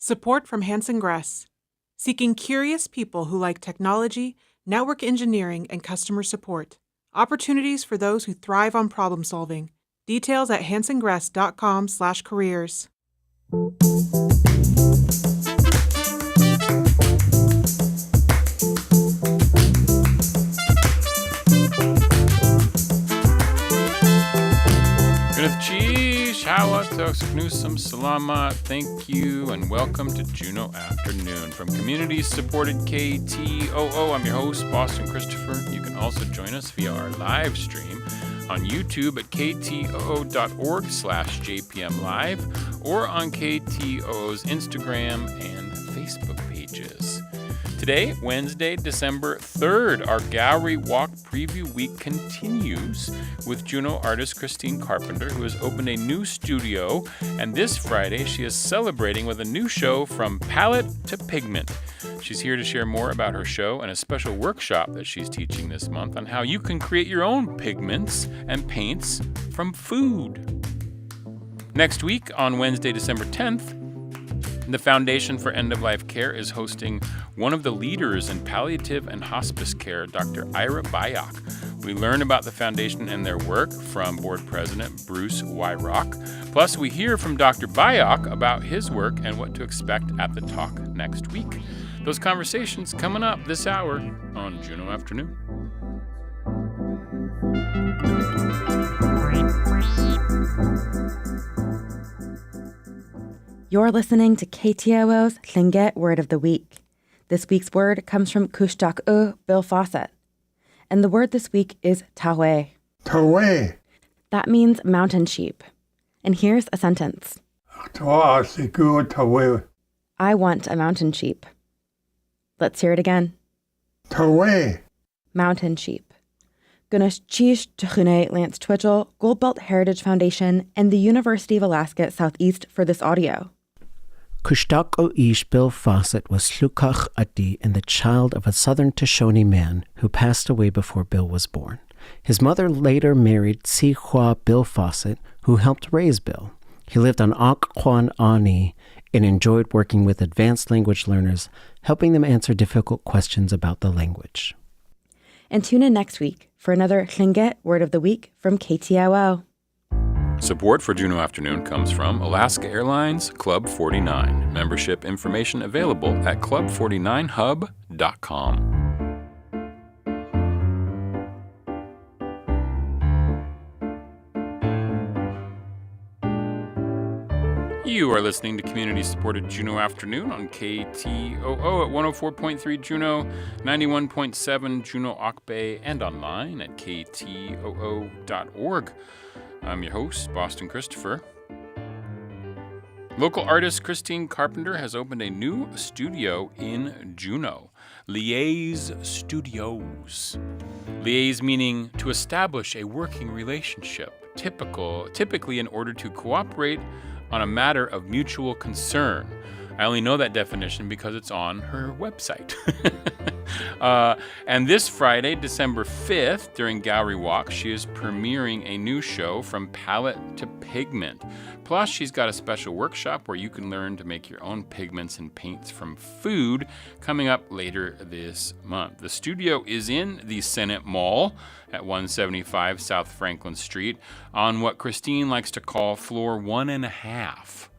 Support from Hanson Gress, seeking curious people who like technology, network engineering, and customer support. Opportunities for those who thrive on problem solving. Details at hansongress.com/careers. Salama, thank you, and welcome to Juneau Afternoon from community-supported KTOO. I'm your host, Boston Christopher. You can also join us via our live stream on YouTube at ktoo.org/JPMLive or on KTOO's Instagram and Facebook pages. Today, Wednesday, December 3rd, our gallery walk preview week continues with Juneau artist Christine Carpenter, who has opened a new studio, and this Friday she is celebrating with a new show from palette to pigment. She's here to share more about her show and a special workshop that she's teaching this month on how you can create your own pigments and paints from food. Next week, on Wednesday, December 10th, the Foundation for End-of-Life Care is hosting one of the leaders in palliative and hospice care, Dr. Ira Byock. We learn about the foundation and their work from board president Bruce Wyrock. Plus, we hear from Dr. Byock about his work and what to expect at the talk next week. Those conversations coming up this hour on Juneau Afternoon. You're listening to KTOO's Llynget Word of the Week. This week's word comes from Cwsdach Bill Fawcett. And the word this week is tawe. Tawe. That means mountain sheep. And here's a sentence. I want a mountain sheep. Let's hear it again. Tawe. Mountain sheep. Gunas Chish Tuchune Lance Twitchell, Goldbelt Heritage Foundation, and the University of Alaska Southeast for this audio. Cwsdach Bill Fawcett was Llukach Adi and the child of a southern Shoshone man who passed away before Bill was born. His mother later married Sihua Bill Fawcett, who helped raise Bill. He lived on Occoquan Ani and enjoyed working with advanced language learners, helping them answer difficult questions about the language. And tune in next week for another Llynget Word of the Week from KTOO. Support for Juneau Afternoon comes from Alaska Airlines Club 49. Membership information available at club49hub.com. You are listening to community-supported Juneau Afternoon on KTOO at 104.3 Juneau, 91.7 Juneau Auk Bay, and online at ktoo.org. I'm your host, Boston Christopher. Local artist Christine Carpenter has opened a new studio in Juneau, Liaise Studios. Liaise meaning to establish a working relationship, typically in order to cooperate on a matter of mutual concern. I only know that definition because it's on her website. And this Friday, December 5th, during Gallery Walk, she is premiering a new show from palette to pigment. Plus, she's got a special workshop where you can learn to make your own pigments and paints from food coming up later this month. The studio is in the Senate Mall at 175 South Franklin Street on what Christine likes to call floor 1.5.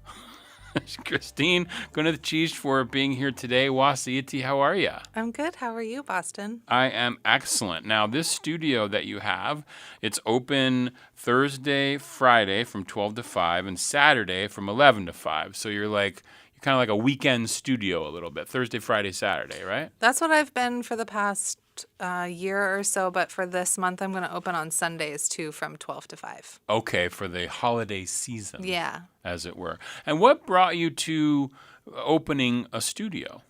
Christine, going to the cheese for being here today. Wasiiti, how are you? I'm good. How are you, Boston? I am excellent. Now, this studio that you have, it's open Thursday, Friday from 12 to 5, and Saturday from 11 to 5. So you're kind of like a weekend studio a little bit. Thursday, Friday, Saturday, right? That's what I've been for the past year or so, but for this month, I'm going to open on Sundays, too, from 12 to 5. Okay, for the holiday season. Yeah. As it were. And what brought you to opening a studio?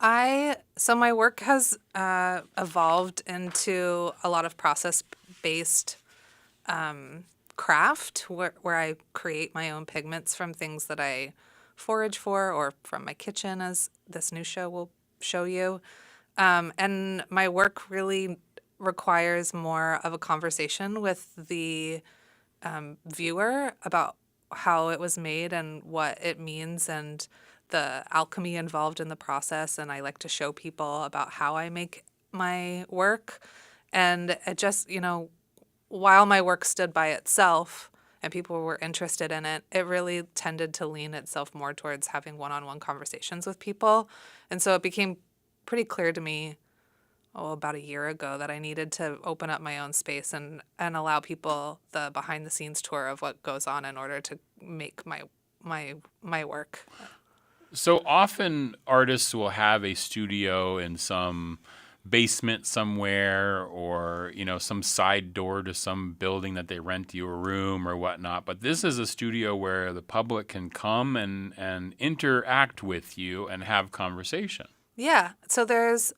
So my work has evolved into a lot of process-based craft where I create my own pigments from things that I forage for or from my kitchen, as this new show will show you. And my work really requires more of a conversation with the viewer about how it was made and what it means and the alchemy involved in the process, and I like to show people about how I make my work. And it just, while my work stood by itself and people were interested in it, it really tended to lean itself more towards having one-on-one conversations with people. And so it became pretty clear to me, about a year ago, that I needed to open up my own space and allow people the behind the scenes tour of what goes on in order to make my work. So often artists will have a studio in some basement somewhere, or some side door to some building that they rent you a room or whatnot. But this is a studio where the public can come and interact with you and have conversation. Yeah. So there's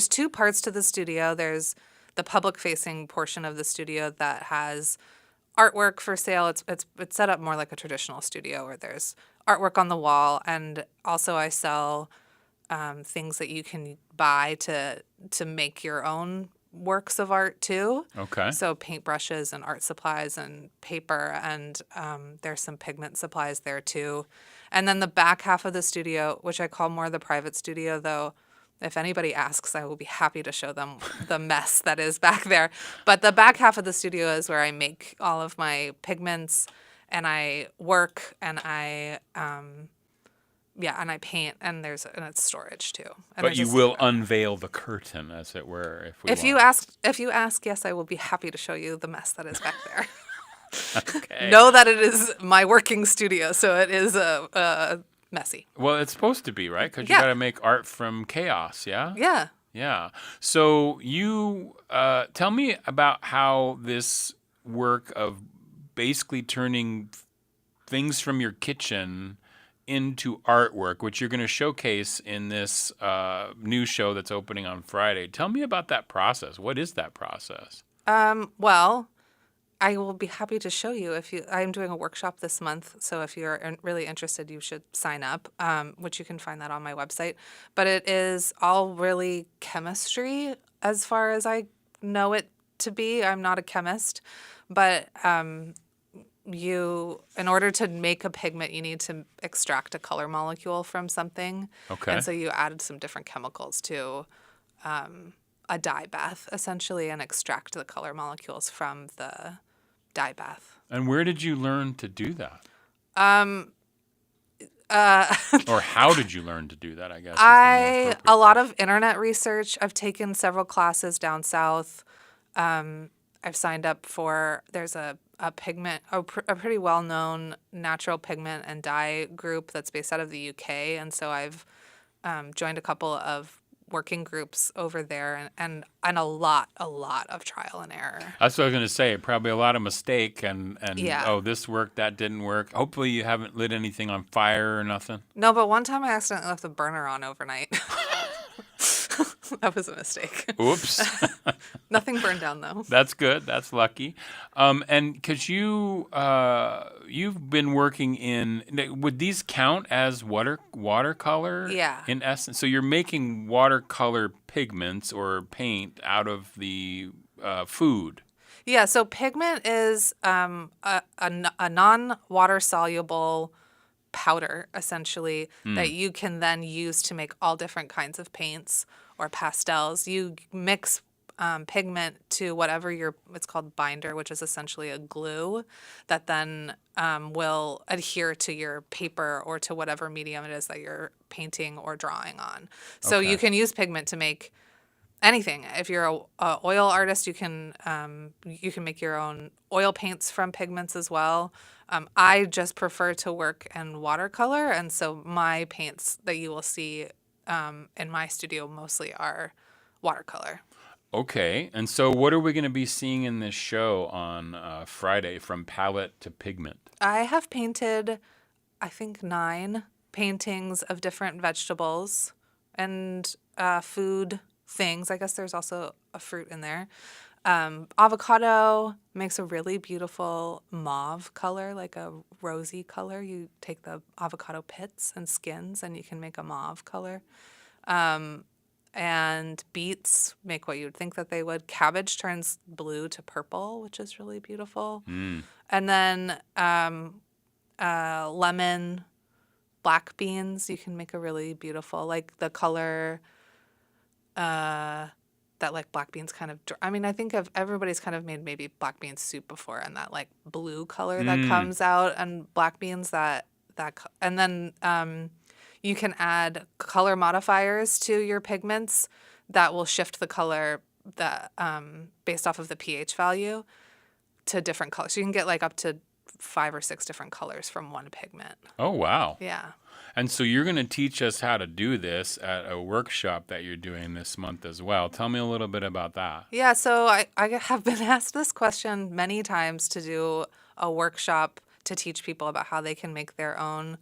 two parts to the studio. There's the public facing portion of the studio that has artwork for sale. It's set up more like a traditional studio where there's artwork on the wall, and also I sell things that you can buy to make your own works of art too. Okay. So paintbrushes and art supplies and paper, and there's some pigment supplies there too. And then the back half of the studio, which I call more the private studio, though if anybody asks, I will be happy to show them the mess that is back there. But the back half of the studio is where I make all of my pigments, and I work, and I and I paint, and it's storage too. And But you will unveil the curtain, as it were, if you ask, yes, I will be happy to show you the mess that is back there. Okay. Know that it is my working studio, so it is messy. Well, it's supposed to be, right? Because you Yeah. got to make art from chaos, yeah? Yeah. Yeah. So you tell me about how this work of basically turning things from your kitchen into artwork, which you're going to showcase in this new show that's opening on Friday. Tell me about that process. What is that process? Well, I will be happy to show you. I'm doing a workshop this month, so if you're really interested, you should sign up, which you can find that on my website. But it is all really chemistry as far as I know it to be. I'm not a chemist, but in order to make a pigment, you need to extract a color molecule from something. Okay. And so you added some different chemicals to a dye bath, essentially, and extract the color molecules from the dye bath. And where did you learn to do that? Or how did you learn to do that, I guess? Is the more appropriate A lot of internet research. I've taken several classes down south. I've signed up for, there's a pigment, a pretty well-known natural pigment and dye group that's based out of the UK. And so I've joined a couple of working groups over there, and a lot of trial and error. That's what I was going to say. Probably a lot of mistake and Yeah. Oh, this worked, that didn't work. Hopefully you haven't lit anything on fire or nothing. No, but one time I accidentally left the burner on overnight. That was a mistake. Oops. Nothing burned down, though. That's good. That's lucky. And because you've been working would these count as watercolor? Yeah. In essence, so you're making watercolor pigments or paint out of the food. Yeah, so pigment is a non-water soluble powder, essentially, that you can then use to make all different kinds of paints or pastels. You mix pigment to whatever it's called binder, which is essentially a glue that then will adhere to your paper or to whatever medium it is that you're painting or drawing on. So Okay. you can use pigment to make anything. If you're a oil artist, you can make your own oil paints from pigments as well. I just prefer to work in watercolor, and so my paints that you will see in my studio mostly are watercolor. Okay. And so what are we going to be seeing in this show on Friday, from palette to pigment? I have painted, I think, 9 paintings of different vegetables and food things. I guess there's also a fruit in there. Avocado makes a really beautiful mauve color, like a rosy color. You take the avocado pits and skins, and you can make a mauve color. And beets make what you would think that they would. Cabbage turns blue to purple, which is really beautiful. And then lemon, black beans. You can make a really beautiful, like the color that like black beans kind of, I mean, I think of everybody's kind of made maybe black bean soup before, and that like blue color that comes out and black beans and then you can add color modifiers to your pigments that will shift the color that based off of the pH value to different colors. So you can get like up to 5 or 6 different colors from one pigment. Oh, wow. Yeah. And so you're going to teach us how to do this at a workshop that you're doing this month as well. Tell me a little bit about that. Yeah, so I have been asked this question many times to do a workshop to teach people about how they can make their own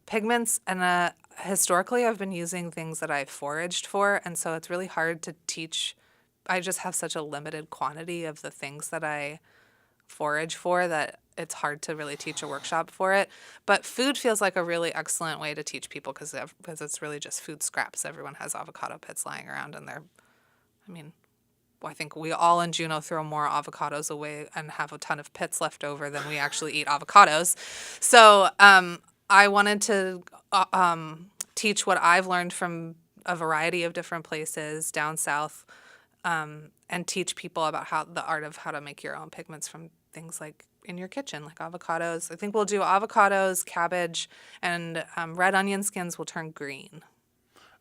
pigments. And historically, I've been using things that I've foraged for, and so it's really hard to teach. I just have such a limited quantity of the things that I forage for that it's hard to really teach a workshop for it. But food feels like a really excellent way to teach people because it's really just food scraps. Everyone has avocado pits lying around, and I think we all in Juneau throw more avocados away and have a ton of pits left over than we actually eat avocados. So I wanted to teach what I've learned from a variety of different places down south, and teach people about the art of how to make your own pigments from things like in your kitchen, like avocados. I think we'll do avocados, cabbage, and red onion skins will turn green.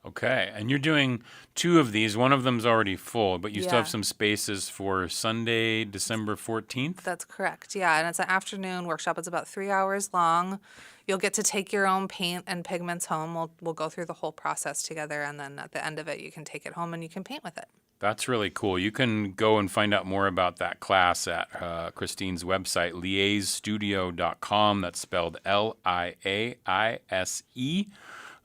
Okay. And you're doing 2 of these. One of them's already full, but you still Yeah. have some spaces for Sunday, December 14th? That's correct. Yeah, and it's an afternoon workshop. It's about 3 hours long. You'll get to take your own paint and pigments home. We'll go through the whole process together, and then at the end of it, you can take it home and you can paint with it. That's really cool. You can go and find out more about that class at Christine's website, liaisestudio.com. That's spelled Liaise,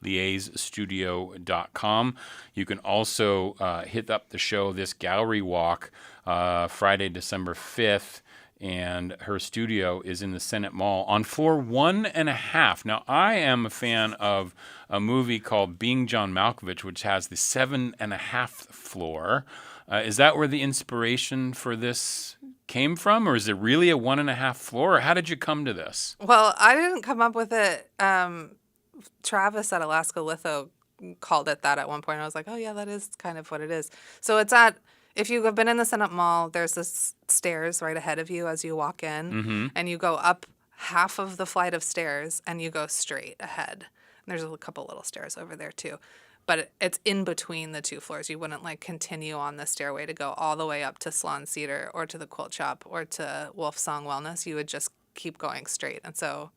liaisestudio.com. You can also hit up the show, this gallery walk, Friday, December 5th. And her studio is in the Senate Mall on floor 1.5. Now, I am a fan of a movie called Being John Malkovich, which has the 7.5th floor. Is that where the inspiration for this came from, or is it really a 1.5 floor? Or how did you come to this? Well, I didn't come up with it. Travis at Alaska Litho called it that at one point. I was like, oh, yeah, that is kind of what it is. So it's if you have been in the Senate Mall, there's this stairs right ahead of you as you walk in, and you go up half of the flight of stairs, and you go straight ahead. And there's a couple little stairs over there, too. But it's in between the 2 floors. You wouldn't, continue on the stairway to go all the way up to Slan Cedar or to the Quilt Shop or to Wolf Song Wellness. You would just keep going straight. And so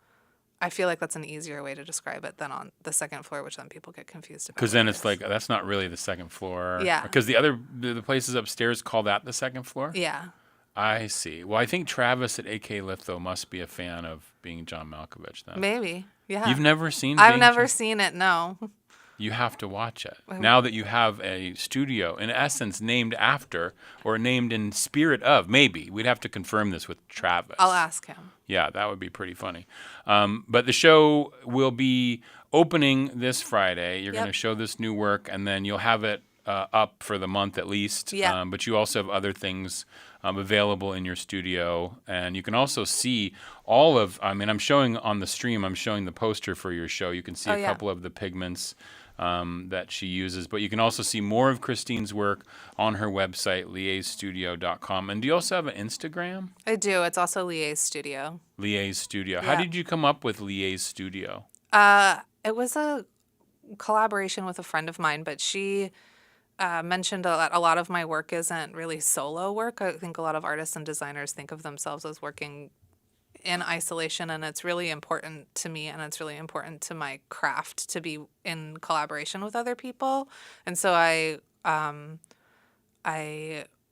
I feel like that's an easier way to describe it than on the second floor, which then people get confused about. Because then it's like, that's not really the second floor. Yeah. Because the places upstairs call that the second floor? Yeah. I see. Well, I think Travis at AK Litho must be a fan of Being John Malkovich then. Maybe. Yeah. You've never seen I've Being never John? seen it, no. You have to watch it. Now that you have a studio, in essence, named after or named in spirit of, maybe. We'd have to confirm this with Travis. I'll ask him. Yeah, that would be pretty funny. But the show will be opening this Friday. You're going to show this new work, and then you'll have it up for the month at least. Yeah. But you also have other things available in your studio. And you can also see I'm showing on the stream, I'm showing the poster for your show. You can see a couple of the pigments that she uses. But you can also see more of Christine's work on her website, liaisestudio.com. And do you also have an Instagram? I do. It's also Liaise Studio. Liaise Studio. Yeah. How did you come up with Liaise Studio? It was a collaboration with a friend of mine, but she mentioned that a lot of my work isn't really solo work. I think a lot of artists and designers think of themselves as working in isolation, and it's really important to me, and it's really important to my craft to be in collaboration with other people. And so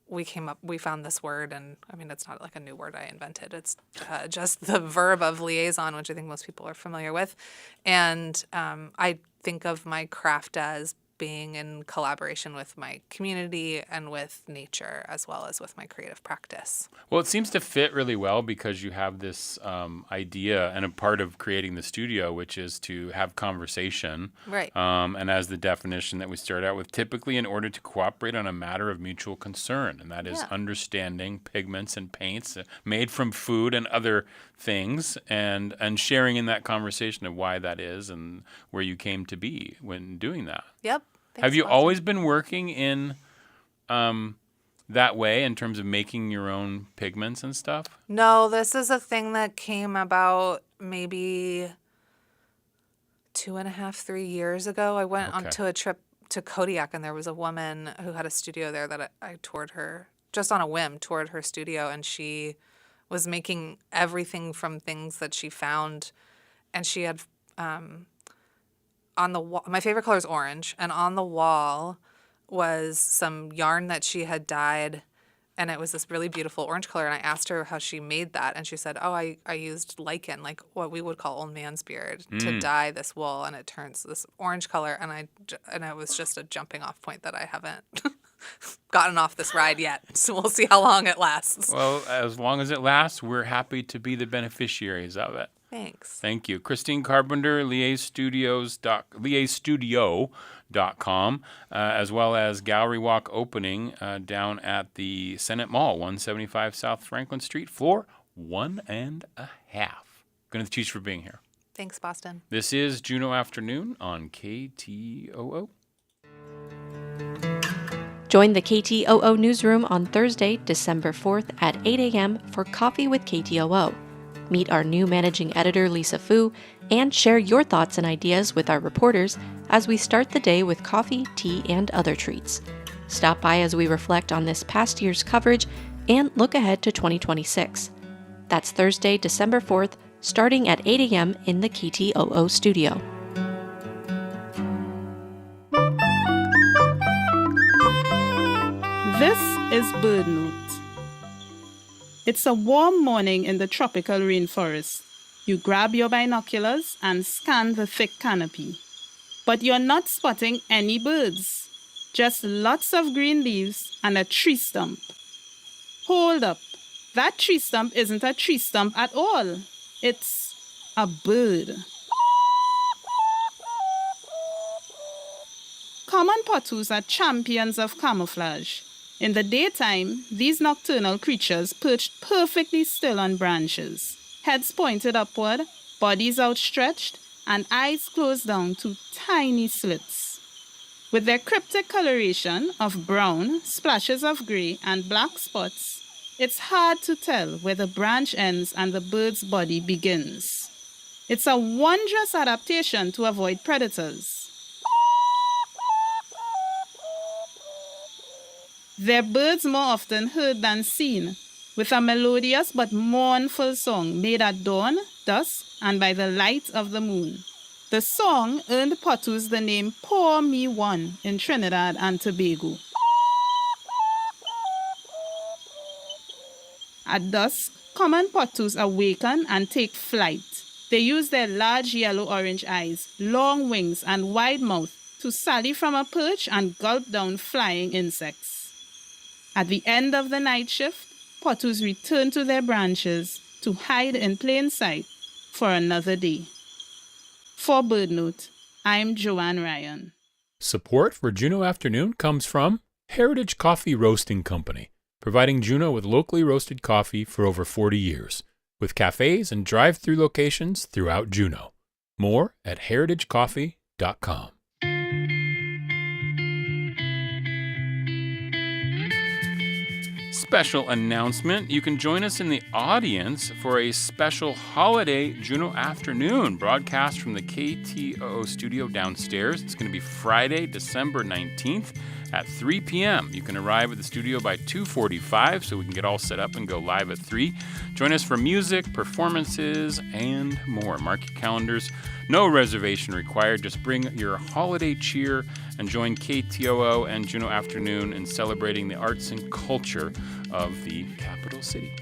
we found this word, and I mean, it's not like a new word I invented. It's just the verb of liaison, which I think most people are familiar with. And I think of my craft as being in collaboration with my community and with nature, as well as with my creative practice. Well, it seems to fit really well because you have this idea and a part of creating the studio, which is to have conversation. Right. And as the definition that we start out with, typically in order to cooperate on a matter of mutual concern, and that is understanding pigments and paints made from food and other things, and sharing in that conversation of why that is and where you came to be when doing that. Yep. Have you Boston. always been working in that way in terms of making your own pigments and stuff? No, this is a thing that came about maybe 2.5, 3 years ago. I went onto a trip to Kodiak, and there was a woman who had a studio there that I toured her, just on a whim, toured her studio, and she was making everything from things that she found, and she had on the wall, my favorite color is orange, and on the wall was some yarn that she had dyed, and it was this really beautiful orange color, and I asked her how she made that, and she said, I used lichen, like what we would call old man's beard, to dye this wool, and it turns this orange color, and it was just a jumping off point that I haven't gotten off this ride yet, so we'll see how long it lasts. Well, as long as it lasts, we're happy to be the beneficiaries of it. Thanks. Thank you. Christine Carpenter, liastudio.com, as well as Gallery Walk opening down at the Senate Mall, 175 South Franklin Street, floor 1.5. Going to teach for being here. Thanks, Boston. This is Juneau Afternoon on KTOO. Join the KTOO newsroom on Thursday, December 4th at 8 a.m. for Coffee with KTOO. Meet our new managing editor, Lisa Fu, and share your thoughts and ideas with our reporters as we start the day with coffee, tea, and other treats. Stop by as we reflect on this past year's coverage and look ahead to 2026. That's Thursday, December 4th, starting at 8 a.m. in the KTOO studio. This is Bird Note. It's a warm morning in the tropical rainforest. You grab your binoculars and scan the thick canopy. But you're not spotting any birds, just lots of green leaves and a tree stump. Hold up, that tree stump isn't a tree stump at all. It's a bird. Common potus are champions of camouflage. In the daytime, these nocturnal creatures perched perfectly still on branches, heads pointed upward, bodies outstretched, and eyes closed down to tiny slits. With their cryptic coloration of brown, splashes of gray, and black spots, it's hard to tell where the branch ends and the bird's body begins. It's a wondrous adaptation to avoid predators. They're birds more often heard than seen, with a melodious but mournful song made at dawn, dusk, and by the light of the moon. The song earned potus the name Pour Me One in Trinidad and Tobago. At dusk, common potus awaken and take flight. They use their large yellow-orange eyes, long wings, and wide mouth to sally from a perch and gulp down flying insects. At the end of the night shift, potus return to their branches to hide in plain sight for another day. For BirdNote, I'm Joanne Ryan. Support for Juneau Afternoon comes from Heritage Coffee Roasting Company, providing Juneau with locally roasted coffee for over 40 years, with cafes and drive-through locations throughout Juneau. More at heritagecoffee.com. Special announcement. You can join us in the audience for a special holiday Juneau Afternoon broadcast from the KTOO studio downstairs. It's going to be Friday, December 19th at 3 p.m. You can arrive at the studio by 2:45 so we can get all set up and go live at 3. Join us for music, performances, and more. Mark your calendars. No reservation required. Just bring your holiday cheer and join KTOO and Juneau Afternoon in celebrating the arts and culture of the capital city.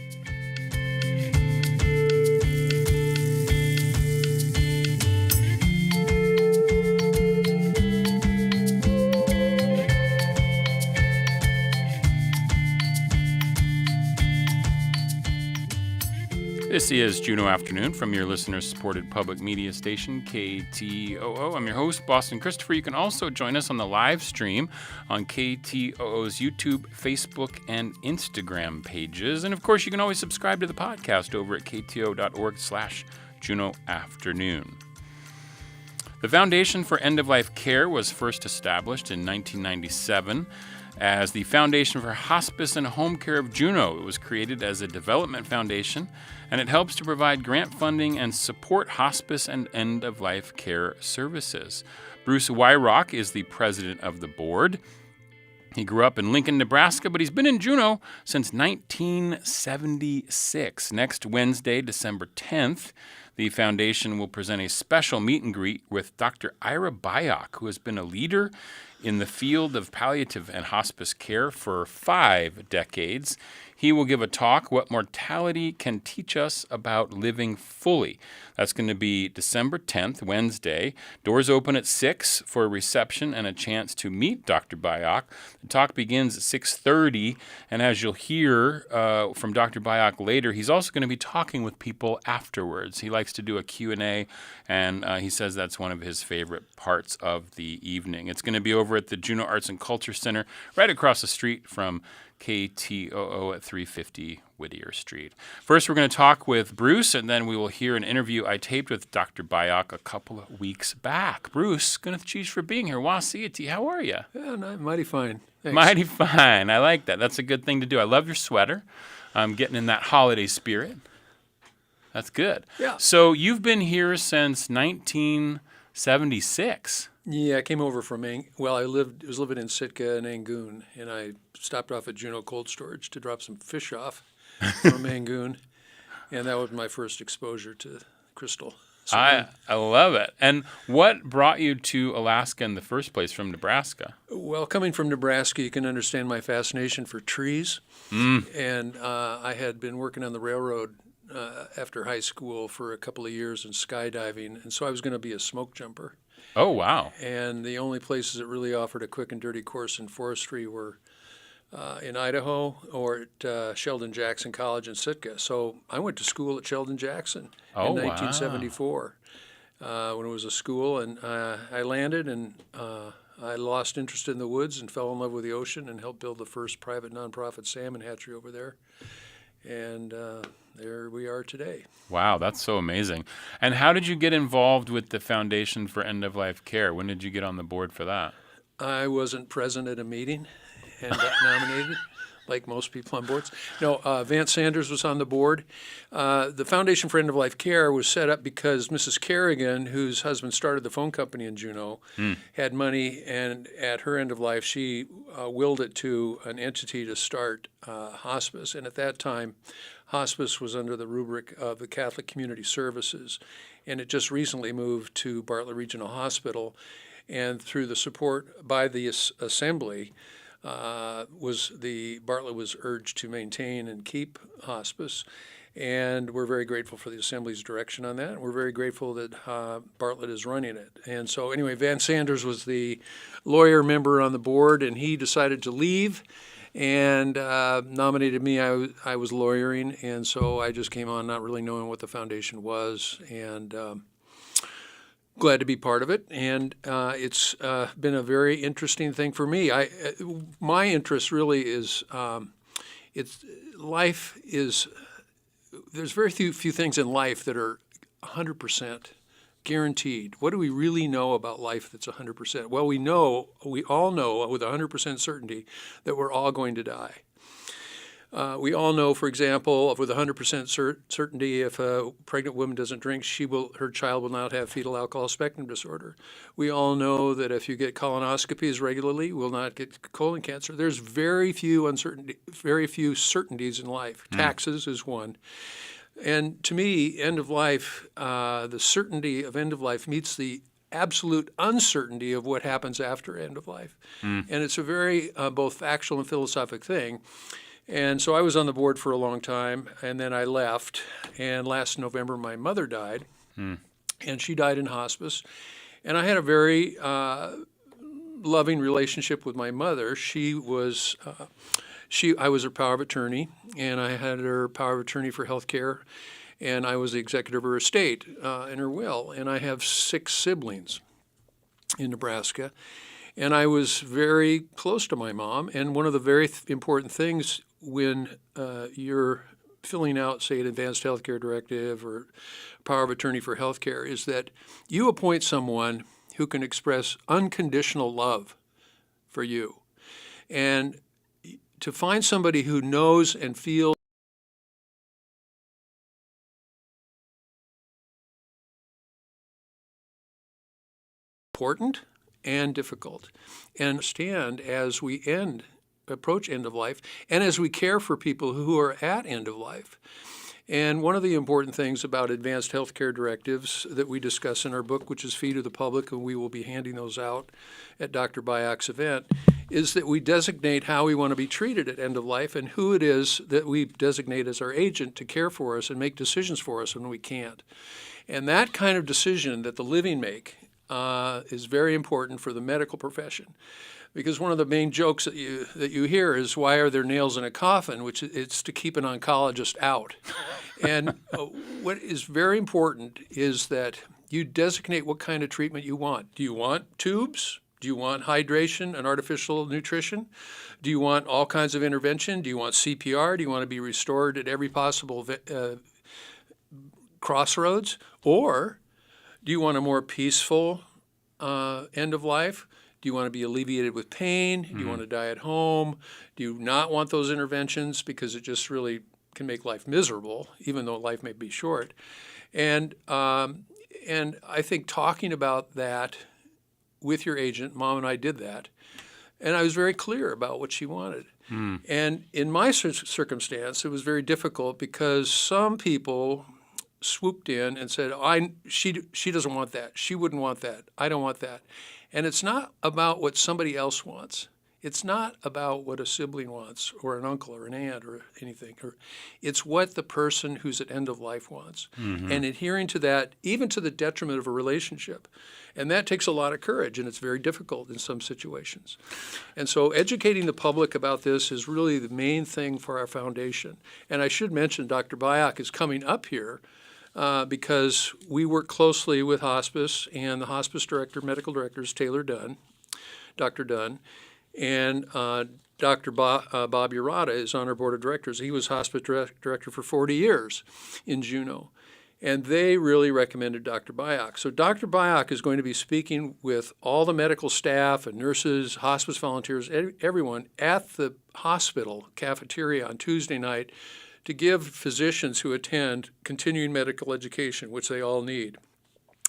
This is Juneau Afternoon from your listener-supported public media station, KTOO. I'm your host, Boston Christopher. You can also join us on the live stream on KTOO's YouTube, Facebook, and Instagram pages. And, of course, you can always subscribe to the podcast over at kto.org/Juneau Afternoon. The Foundation for End-of-Life Care was first established in 1997 as the Foundation for Hospice and Home Care of Juneau. It was created as a development foundation, and it helps to provide grant funding and support hospice and end-of-life care services. Bruce Wyrock is the president of the board. He grew up in Lincoln, Nebraska, but he's been in Juneau since 1976. Next Wednesday, December 10th, the foundation will present a special meet and greet with Dr. Ira Byock, who has been a leader in the field of palliative and hospice care for 5 decades. He will give a talk, What Mortality Can Teach Us About Living Fully. That's going to be December 10th, Wednesday. Doors open at 6 for a reception and a chance to meet Dr. Byock. The talk begins at 6:30, and as you'll hear from Dr. Byock later, he's also going to be talking with people afterwards. He likes to do a Q&A, and he says that's one of his favorite parts of the evening. It's going to be over at the Juneau Arts and Culture Center, right across the street from KTOO at 350 Whittier Street. First, we're going to talk with Bruce, and then we will hear an interview I taped with Dr. Byock a couple of weeks back. Bruce, going to cheese for being here. Wow, see you, T. How are you? Yeah, mighty fine. Thanks. Mighty fine. I like that. That's a good thing to do. I love your sweater. I'm getting in that holiday spirit. That's good. Yeah. So you've been here since 1976. Yeah, I came over from I was living in Sitka and Angoon, and I stopped off at Juneau Cold Storage to drop some fish off from Angoon, and that was my first exposure to crystal. So I love it. And what brought you to Alaska in the first place from Nebraska? Well, coming from Nebraska, you can understand my fascination for trees, and I had been working on the railroad after high school for a couple of years in skydiving, and so I was going to be a smoke jumper. Oh, wow. And the only places that really offered a quick and dirty course in forestry were in Idaho or at Sheldon Jackson College in Sitka. So I went to school at Sheldon Jackson in 1974 when it was a school. And I landed and I lost interest in the woods and fell in love with the ocean and helped build the first private nonprofit salmon hatchery over there. And there we are today. Wow, that's so amazing. And how did you get involved with the Foundation for End-of-Life Care? When did you get on the board for that? I wasn't present at a meeting and got nominated, like most people on boards. No, Vance Sanders was on the board. The Foundation for End-of-Life Care was set up because Mrs. Kerrigan, whose husband started the phone company in Juneau, had money, and at her end of life, she willed it to an entity to start hospice. And at that time, hospice was under the rubric of the Catholic Community Services, and it just recently moved to Bartlett Regional Hospital. And through the support by the Assembly, Bartlett was urged to maintain and keep hospice, and we're very grateful for the Assembly's direction on that. And we're very grateful that Bartlett is running it. And so anyway, Van Sanders was the lawyer member on the board, and he decided to leave and nominated me. I was lawyering, and so I just came on not really knowing what the foundation was, and glad to be part of it. And it's been a very interesting thing for me. My interest really is there's very few things in life that are 100% guaranteed. What do we really know about life that's 100%? Well, we all know with 100% certainty that we're all going to die. We all know, for example, with 100% certainty, if a pregnant woman doesn't drink, her child will not have fetal alcohol spectrum disorder. We all know that if you get colonoscopies regularly, you will not get colon cancer. There's very few certainties in life. Taxes is one. And to me, end of life, the certainty of end of life meets the absolute uncertainty of what happens after end of life. And it's a very both factual and philosophic thing. And so I was on the board for a long time, and then I left. And last November, my mother died, and she died in hospice. And I had a very loving relationship with my mother. I was her power of attorney, and I had her power of attorney for health care. And I was the executor of her estate in her will. And I have 6 siblings in Nebraska. And I was very close to my mom. And one of the very important things when you're filling out, say, an advanced healthcare directive or power of attorney for healthcare is that you appoint someone who can express unconditional love for you. And to find somebody who knows and feels important and difficult, and understand as we approach end of life, and as we care for people who are at end of life. And one of the important things about advanced healthcare directives that we discuss in our book, which is Fee to the Public, and we will be handing those out at Dr. Byock's event, is that we designate how we want to be treated at end of life and who it is that we designate as our agent to care for us and make decisions for us when we can't. And that kind of decision that the living make is very important for the medical profession. Because one of the main jokes that you hear is, why are there nails in a coffin? Which it's to keep an oncologist out. And what is very important is that you designate what kind of treatment you want. Do you want tubes? Do you want hydration and artificial nutrition? Do you want all kinds of intervention? Do you want CPR? Do you want to be restored at every possible crossroads? Or do you want a more peaceful end of life? Do you want to be alleviated with pain? Do you want to die at home? Do you not want those interventions because it just really can make life miserable, even though life may be short? And I think talking about that with your agent, Mom and I did that, and I was very clear about what she wanted. And in my circumstance, it was very difficult because some people swooped in and said, she doesn't want that. She wouldn't want that. I don't want that. And it's not about what somebody else wants. It's not about what a sibling wants or an uncle or an aunt or anything. It's what the person who's at end of life wants. And adhering to that, even to the detriment of a relationship. And that takes a lot of courage, and it's very difficult in some situations. And so educating the public about this is really the main thing for our foundation. And I should mention Dr. Byock is coming up here because we work closely with hospice, and the hospice director, medical director is Dr. Dunn, and Dr. Bob Urata is on our board of directors. He was hospice director for 40 years in Juneau, and they really recommended Dr. Byock. So Dr. Byock is going to be speaking with all the medical staff and nurses, hospice volunteers, everyone at the hospital cafeteria on Tuesday night to give physicians who attend continuing medical education, which they all need.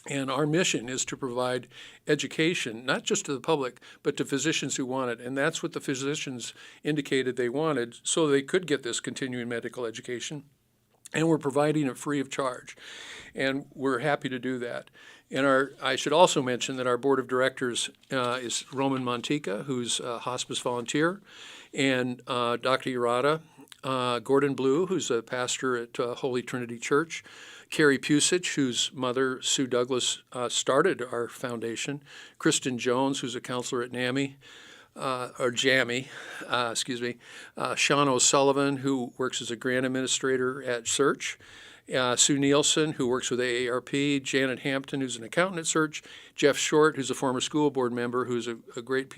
And our mission is to provide education, not just to the public, but to physicians who want it. And that's what the physicians indicated they wanted, so they could get this continuing medical education. And we're providing it free of charge. And we're happy to do that. And I should also mention that our board of directors is Roman Montica, who's a hospice volunteer, and Dr. Urata, Gordon Blue, who's a pastor at Holy Trinity Church, Carrie Pusich, whose mother, Sue Douglas, started our foundation, Kristen Jones, who's a counselor at NAMI, Sean O'Sullivan, who works as a grant administrator at Search, Sue Nielsen, who works with AARP, Janet Hampton, who's an accountant at Search, Jeff Short, who's a former school board member, who's a great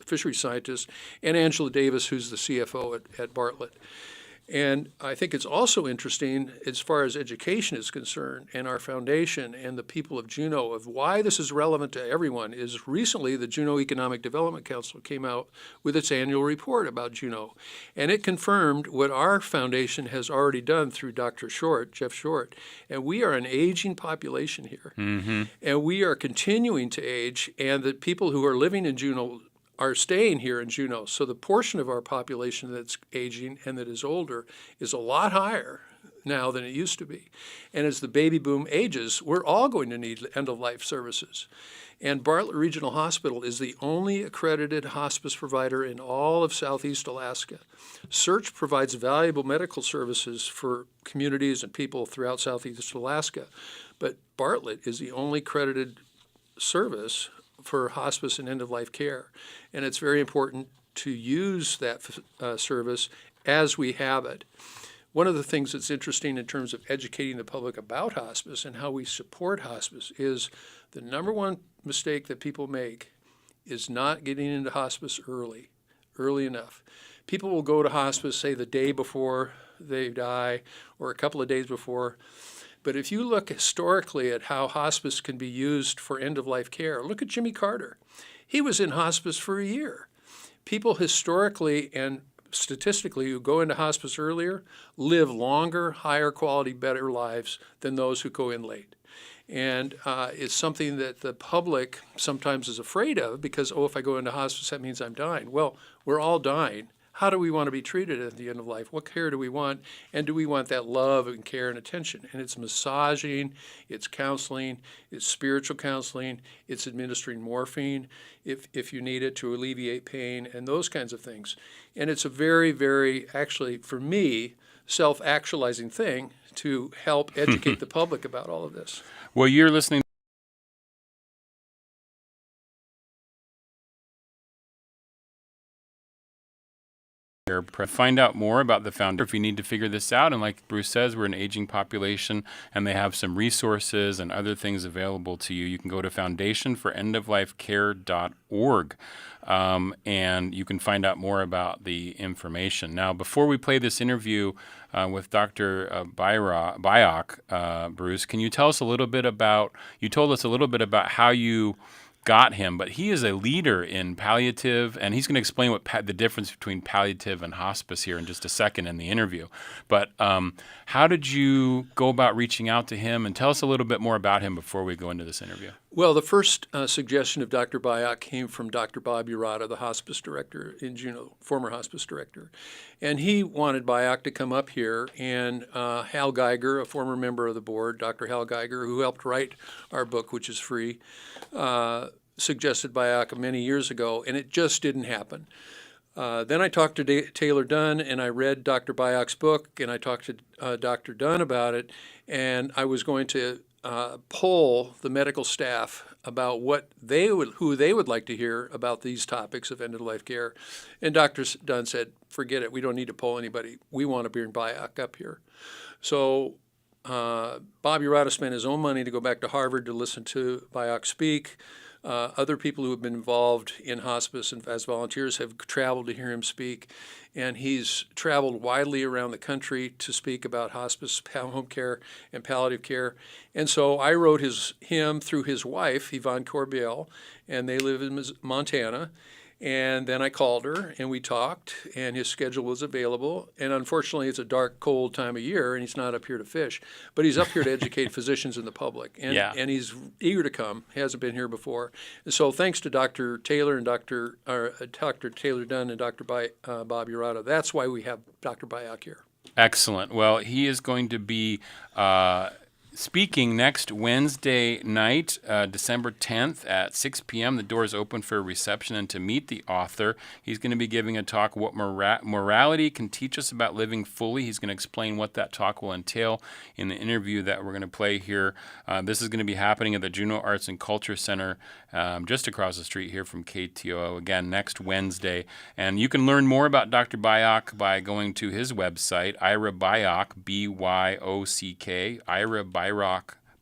fishery scientist, and Angela Davis, who's the CFO at Bartlett. And I think it's also interesting as far as education is concerned, and our foundation and the people of Juneau, of why this is relevant to everyone, is recently the Juneau Economic Development Council came out with its annual report about Juneau. And it confirmed what our foundation has already done through Dr. Short, Jeff Short. And we are an aging population here. And we are continuing to age, and the people who are living in Juneau are staying here in Juneau. So the portion of our population that's aging and that is older is a lot higher now than it used to be. And as the baby boom ages, we're all going to need end-of-life services. And Bartlett Regional Hospital is the only accredited hospice provider in all of Southeast Alaska. Search provides valuable medical services for communities and people throughout Southeast Alaska. But Bartlett is the only accredited service for hospice and end-of-life care. And it's very important to use that service as we have it. one of the things that's interesting in terms of educating the public about hospice and how we support hospice is the number one mistake that people make is not getting into hospice early enough. People will go to hospice, say, the day before they die or a couple of days before. But if you look historically at how hospice can be used for end-of-life care, look at Jimmy Carter. He was in hospice for a year. People historically and statistically who go into hospice earlier live longer, higher quality, better lives than those who go in late. And it's something that the public sometimes is afraid of because, if I go into hospice, that means I'm dying. Well, we're all dying. How do we want to be treated at the end of life? What care do we want? And do we want that love and care and attention? And it's massaging, it's counseling, it's spiritual counseling, it's administering morphine if you need it to alleviate pain, and those kinds of things. And it's a very, very, actually, for me, self-actualizing thing to help educate the public about all of this. Well, you're listening. Find out more about the founder if you need to figure this out. And like Bruce says, we're an aging population, and they have some resources and other things available to you. You can go to foundationforendoflifecare.org, and you can find out more about the information. Now, before we play this interview with Dr. Byock, Bruce, can you tell us a little bit about, you told us a little bit about how you got him, but he is a leader in palliative, and he's going to explain what the difference between palliative and hospice here in just a second in the interview. But how did you go about reaching out to him, and tell us a little bit more about him before we go into this interview? Well, the first suggestion of Dr. Byock came from Dr. Bob Urata, the hospice director in Juneau, former hospice director. And he wanted Byock to come up here, and Hal Geiger, a former member of the board, Dr. Hal Geiger, who helped write our book, which is free, suggested Byock many years ago, and it just didn't happen. Then I talked to Taylor Dunn, and I read Dr. Byock's book, and I talked to Dr. Dunn about it, and I was going to poll the medical staff about who they would like to hear about these topics of end-of-life care. And Dr. Dunn said, forget it, we don't need to poll anybody. We want to bring Byock up here. So Bob Urata spent his own money to go back to Harvard to listen to Byock speak. Other people who have been involved in hospice and as volunteers have traveled to hear him speak, and he's traveled widely around the country to speak about hospice, home care, and palliative care. And so I wrote him through his wife, Yvonne Corbiel, and they live in Montana. And then I called her, and we talked, and his schedule was available. And unfortunately, it's a dark, cold time of year, and he's not up here to fish. But he's up here to educate physicians and the public. And he's eager to come. He hasn't been here before. And so thanks to Dr. Taylor and Dr. Taylor Dunn and Dr. Bob Urata, that's why we have Dr. Byock here. Excellent. Well, he is going to be speaking next Wednesday night, December 10th at 6 p.m. The door is open for a reception and to meet the author. He's going to be giving a talk, What Morality Can Teach Us About Living Fully. He's going to explain what that talk will entail in the interview that we're going to play here. This is going to be happening at the Juneau Arts and Culture Center just across the street here from KTOO, again, next Wednesday. And you can learn more about Dr. Byock by going to his website, Ira Byock, B-Y-O-C-K, Ira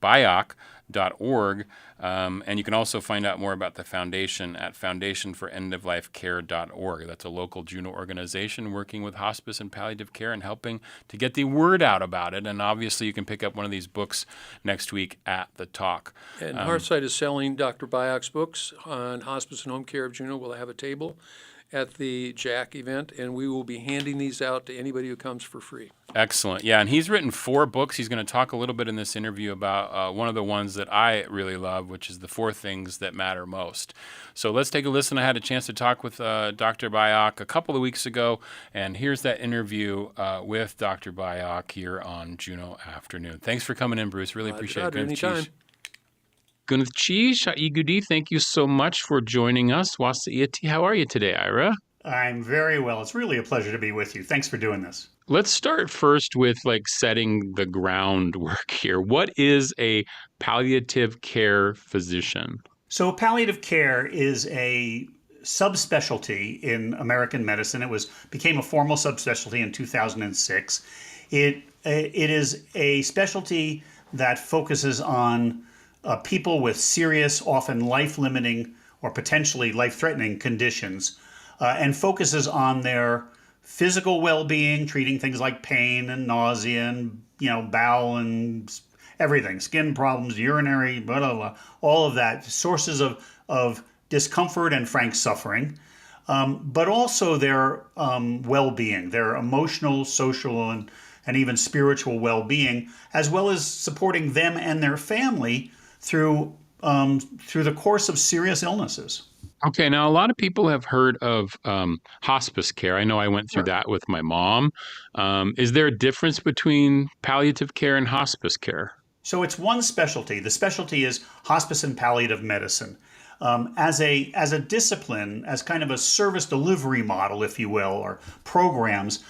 Byock.org, and you can also find out more about the foundation at foundationforendoflifecare.org. That's a local Juneau organization working with hospice and palliative care and helping to get the word out about it. And obviously, you can pick up one of these books next week at the talk. And Hearthside is selling Dr. Byock's books on hospice and home care of Juneau. We'll have a table at the Jack event, and we will be handing these out to anybody who comes for free. Excellent. Yeah, and he's written 4 books. He's going to talk a little bit in this interview about one of the ones that I really love, which is The 4 Things That Matter Most. So let's take a listen. I had a chance to talk with Dr. Byock a couple of weeks ago, and here's that interview with Dr. Byock here on Juneau Afternoon. Thanks for coming in, Bruce. Really appreciate it. Anytime. Igudi, thank you so much for joining us. How are you today, Ira? I'm very well. It's really a pleasure to be with you. Thanks for doing this. Let's start first with setting the groundwork here. What is a palliative care physician? So palliative care is a subspecialty in American medicine. Became a formal subspecialty in 2006. It is a specialty that focuses on people with serious, often life-limiting or potentially life-threatening conditions, and focuses on their physical well-being, treating things like pain and nausea and bowel and everything, skin problems, urinary, blah, blah, blah, all of that, sources of discomfort and frank suffering, but also their well-being, their emotional, social, and even spiritual well-being, as well as supporting them and their family through the course of serious illnesses. Okay, now a lot of people have heard of hospice care. I know I went through Sure. that with my mom. Is there a difference between palliative care and hospice care? So it's one specialty. The specialty is hospice and palliative medicine. As a discipline, as kind of a service delivery model, if you will, or programs,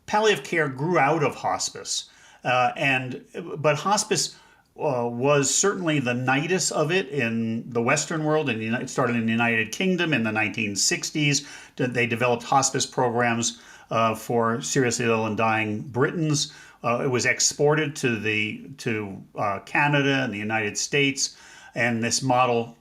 palliative care grew out of hospice. But hospice was certainly the nidus of it in the Western world, and it started in the United Kingdom in the 1960s. They developed hospice programs for seriously ill and dying Britons. It was exported to Canada and the United States, and this model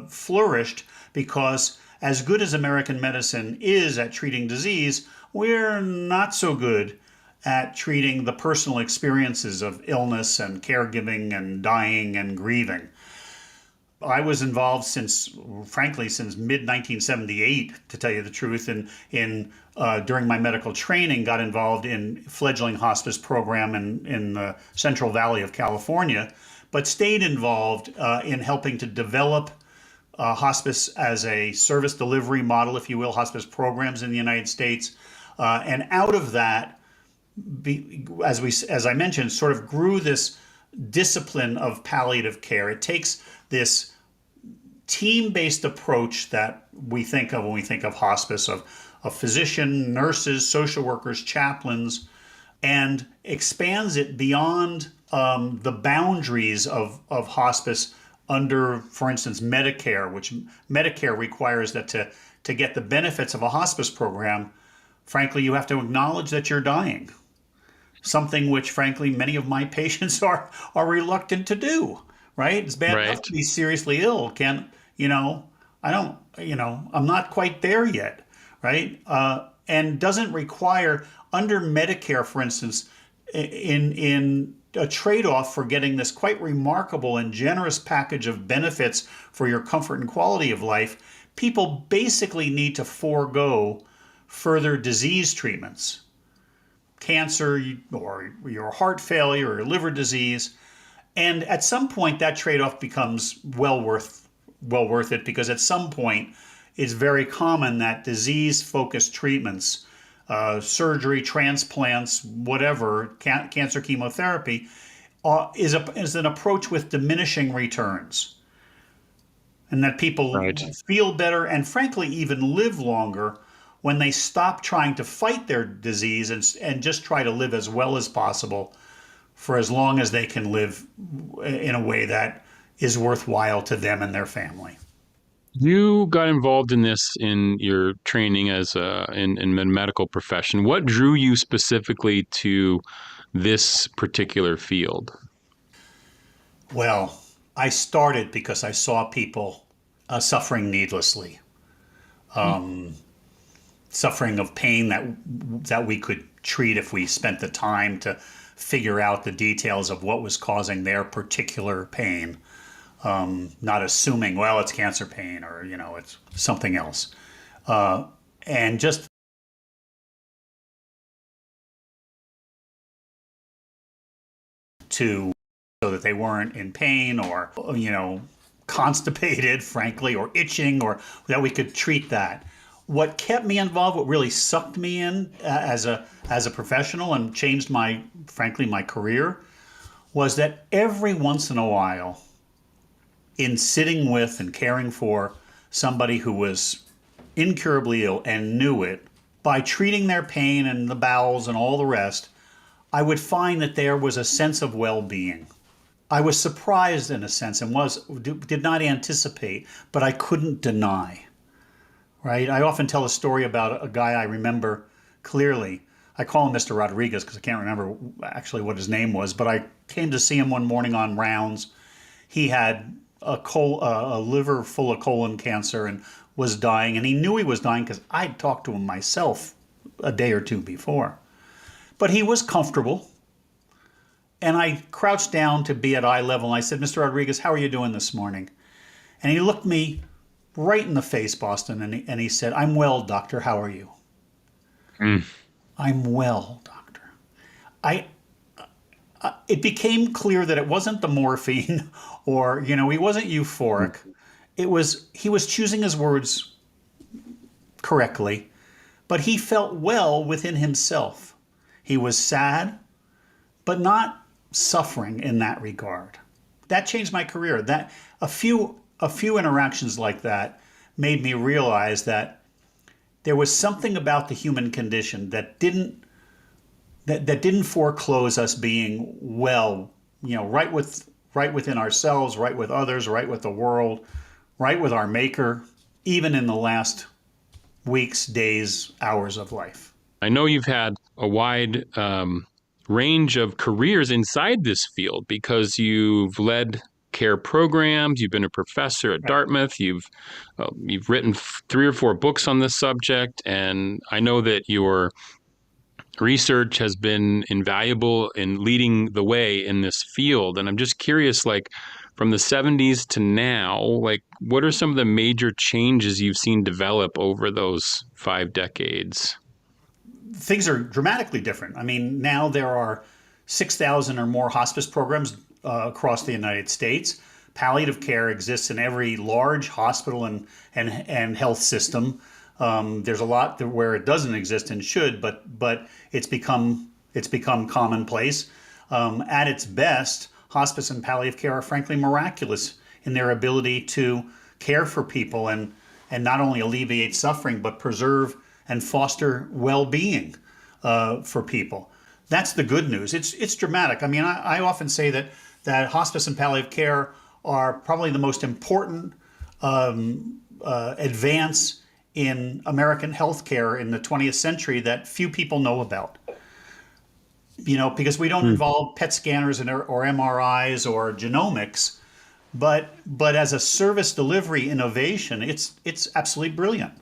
flourished because, as good as American medicine is at treating disease, we're not so good at treating the personal experiences of illness and caregiving and dying and grieving. I was involved since mid-1978, to tell you the truth, during my medical training, got involved in fledgling hospice program in the Central Valley of California, but stayed involved in helping to develop hospice as a service delivery model, if you will, hospice programs in the United States. And out of that, as I mentioned, sort of grew this discipline of palliative care. It takes this team-based approach that we think of when we think of hospice, of physician, nurses, social workers, chaplains, and expands it beyond the boundaries of hospice under, for instance, Medicare, which Medicare requires that to get the benefits of a hospice program, frankly, you have to acknowledge that you're dying. Something which, frankly, many of my patients are reluctant to do, right? It's bad enough to be seriously ill. I'm not quite there yet, right? And doesn't require, under Medicare, for instance, in a trade-off for getting this quite remarkable and generous package of benefits for your comfort and quality of life, people basically need to forego further disease treatments, cancer or your heart failure or liver disease. And at some point that trade-off becomes well worth it, because at some point it's very common that disease-focused treatments, surgery, transplants, whatever, cancer chemotherapy, is an approach with diminishing returns. And that people feel better and frankly even live longer when they stop trying to fight their disease and just try to live as well as possible for as long as they can live in a way that is worthwhile to them and their family. You got involved in this in your training as in the medical profession. What drew you specifically to this particular field? Well, I started because I saw people suffering needlessly. Suffering of pain that we could treat if we spent the time to figure out the details of what was causing their particular pain. Not assuming, well, it's cancer pain or, it's something else. And just so that they weren't in pain or, constipated, frankly, or itching, or that we could treat that. What kept me involved, what really sucked me in as a professional and changed my career, was that every once in a while, in sitting with and caring for somebody who was incurably ill and knew it, by treating their pain and the bowels and all the rest, I would find that there was a sense of well-being. I was surprised in a sense and did not anticipate, but I couldn't deny. right? I often tell a story about a guy I remember clearly. I call him Mr. Rodriguez because I can't remember actually what his name was, but I came to see him one morning on rounds. He had a liver full of colon cancer and was dying, and he knew he was dying because I'd talked to him myself a day or two before. But he was comfortable, and I crouched down to be at eye level, and I said, Mr. Rodriguez, how are you doing this morning? And he looked me right in the face, Boston, and he said, I'm well, doctor, how are you? I'm well, doctor. It became clear that it wasn't the morphine or, he wasn't euphoric. He was choosing his words correctly, but he felt well within himself. He was sad, but not suffering in that regard. That changed my career. That a few interactions like that made me realize that there was something about the human condition that didn't foreclose us being well, right within ourselves, right with others, right with the world, right with our maker, even in the last weeks, days, hours of life. I know you've had a wide range of careers inside this field because you've led care programs, you've been a professor at Dartmouth, you've written 3 or 4 books on this subject, and I know that your research has been invaluable in leading the way in this field. And I'm just curious, from the 70s to now, what are some of the major changes you've seen develop over those 5 decades? Things are dramatically different. I mean, now there are 6,000 or more hospice programs across the United States. Palliative care exists in every large hospital and health system. There's a lot where it doesn't exist and should, but it's become commonplace. At its best, hospice and palliative care are frankly miraculous in their ability to care for people and not only alleviate suffering, but preserve and foster well-being for people. That's the good news. It's dramatic. I mean, I often say that hospice and palliative care are probably the most important advance in American healthcare in the 20th century that few people know about. Because we don't involve PET scanners or MRIs or genomics, but as a service delivery innovation, it's absolutely brilliant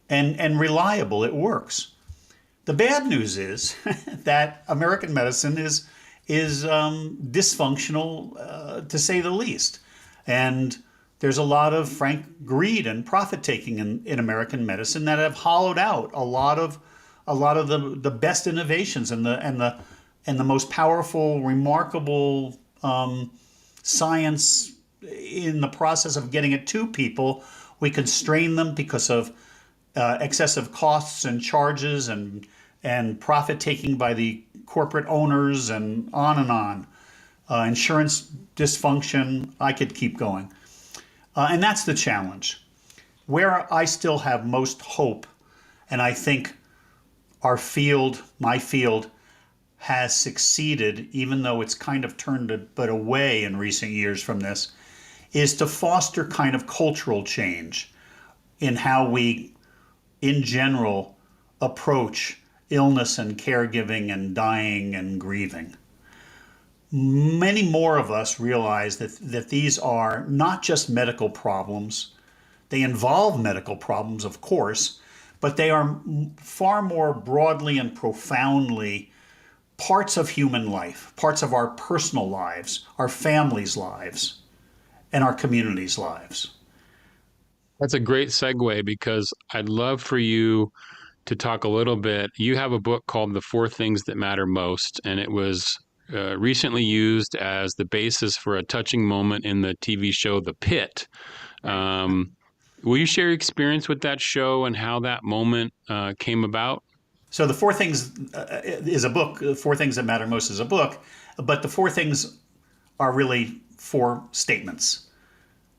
and reliable. It works. The bad news is that American medicine is dysfunctional, to say the least, and there's a lot of frank greed and profit taking in American medicine that have hollowed out a lot of the best innovations and the most powerful, remarkable science in the process of getting it to people. We constrain them because of excessive costs and charges and profit taking by the corporate owners and on. Insurance dysfunction, I could keep going. And that's the challenge. Where I still have most hope, and I think my field, has succeeded, even though it's kind of turned a bit away in recent years from this, is to foster kind of cultural change in how we, in general, approach illness and caregiving and dying and grieving. Many more of us realize that these are not just medical problems. They involve medical problems, of course, but they are far more broadly and profoundly parts of human life, parts of our personal lives, our families' lives, and our communities' lives. That's a great segue because I'd love for you to talk a little bit. You have a book called The 4 Things That Matter Most, and it was recently used as the basis for a touching moment in the TV show The Pit. Will you share your experience with that show and how that moment came about? So The 4 Things is a book. The 4 Things That Matter Most is a book, but the 4 things are really 4 statements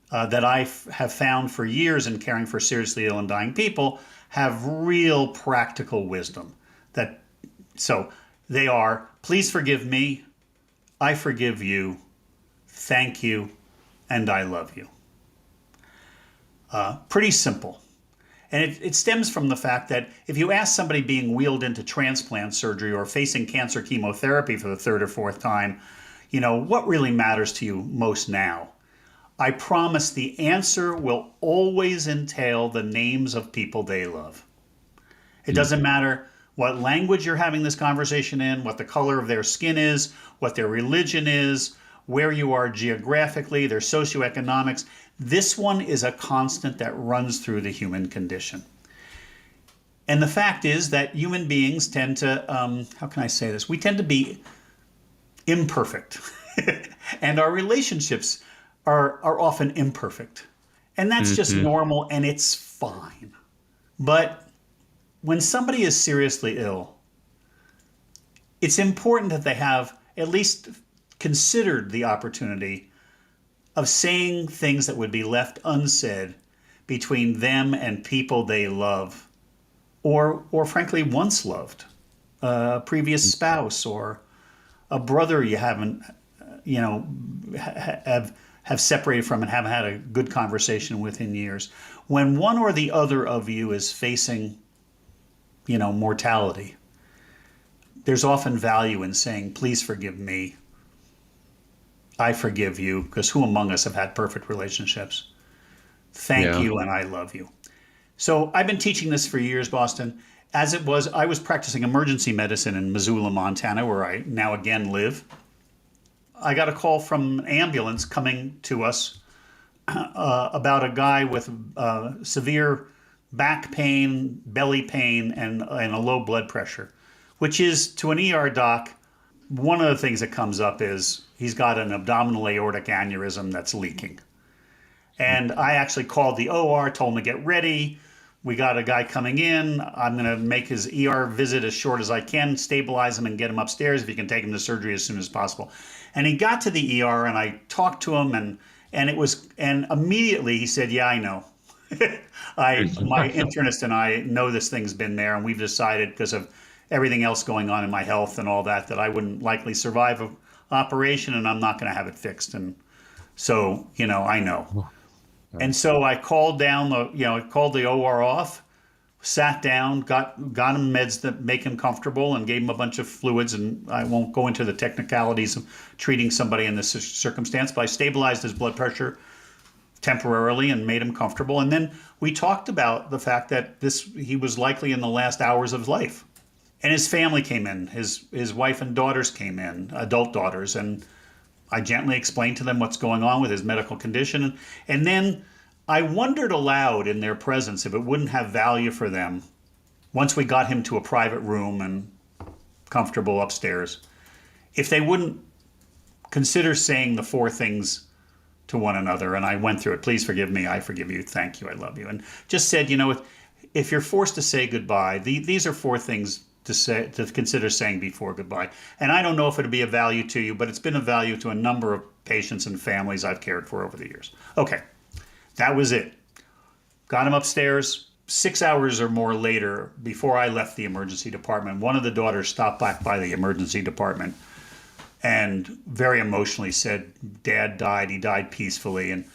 that I have found for years in caring for seriously ill and dying people have real practical wisdom. So they are: please forgive me, I forgive you, thank you, and I love you. Pretty simple. And it stems from the fact that if you ask somebody being wheeled into transplant surgery or facing cancer chemotherapy for the third or fourth time, what really matters to you most now? I promise the answer will always entail the names of people they love. It doesn't matter what language you're having this conversation in, what the color of their skin is, what their religion is, where you are geographically, their socioeconomics. This one is a constant that runs through the human condition. And the fact is that human beings tend to, how can I say this? We tend to be imperfect. And our relationships are often imperfect. And that's just normal and it's fine. But when somebody is seriously ill, it's important that they have at least considered the opportunity of saying things that would be left unsaid between them and people they love, or frankly once loved, a previous spouse or a brother you haven't, have separated from and haven't had a good conversation with in years. When one or the other of you is facing, mortality, there's often value in saying, please forgive me. I forgive you, because who among us have had perfect relationships? Thank you, and I love you. So I've been teaching this for years, Boston. I was practicing emergency medicine in Missoula, Montana, where I now again live. I got a call from an ambulance coming to us about a guy with severe back pain, belly pain, and a low blood pressure, which is, to an ER doc, one of the things that comes up is he's got an abdominal aortic aneurysm that's leaking. And I actually called the OR, told him to get ready. We got a guy coming in. I'm going to make his ER visit as short as I can, stabilize him and get him upstairs if he can take him to surgery as soon as possible. And he got to the ER and I talked to him and immediately he said, yeah, I know. My internist and I know this thing's been there, and we've decided, because of everything else going on in my health and all that I wouldn't likely survive an operation and I'm not going to have it fixed. And so, I know. And so I called called the OR off, sat down, got him meds that make him comfortable and gave him a bunch of fluids. And I won't go into the technicalities of treating somebody in this circumstance, but I stabilized his blood pressure temporarily and made him comfortable. And then we talked about the fact that he was likely in the last hours of life. And his family came in, his wife and daughters came in, adult daughters, and I gently explained to them what's going on with his medical condition. And then I wondered aloud in their presence if it wouldn't have value for them, once we got him to a private room and comfortable upstairs, if they wouldn't consider saying the 4 things to one another. And I went through it. Please forgive me. I forgive you. Thank you. I love you. And just said, if you're forced to say goodbye, these are 4 things to consider saying before goodbye. And I don't know if it'll be of value to you, but it's been of value to a number of patients and families I've cared for over the years. Okay, that was it. Got him upstairs. 6 hours or more later, before I left the emergency department, one of the daughters stopped back by the emergency department and very emotionally said, Dad died. He died peacefully. And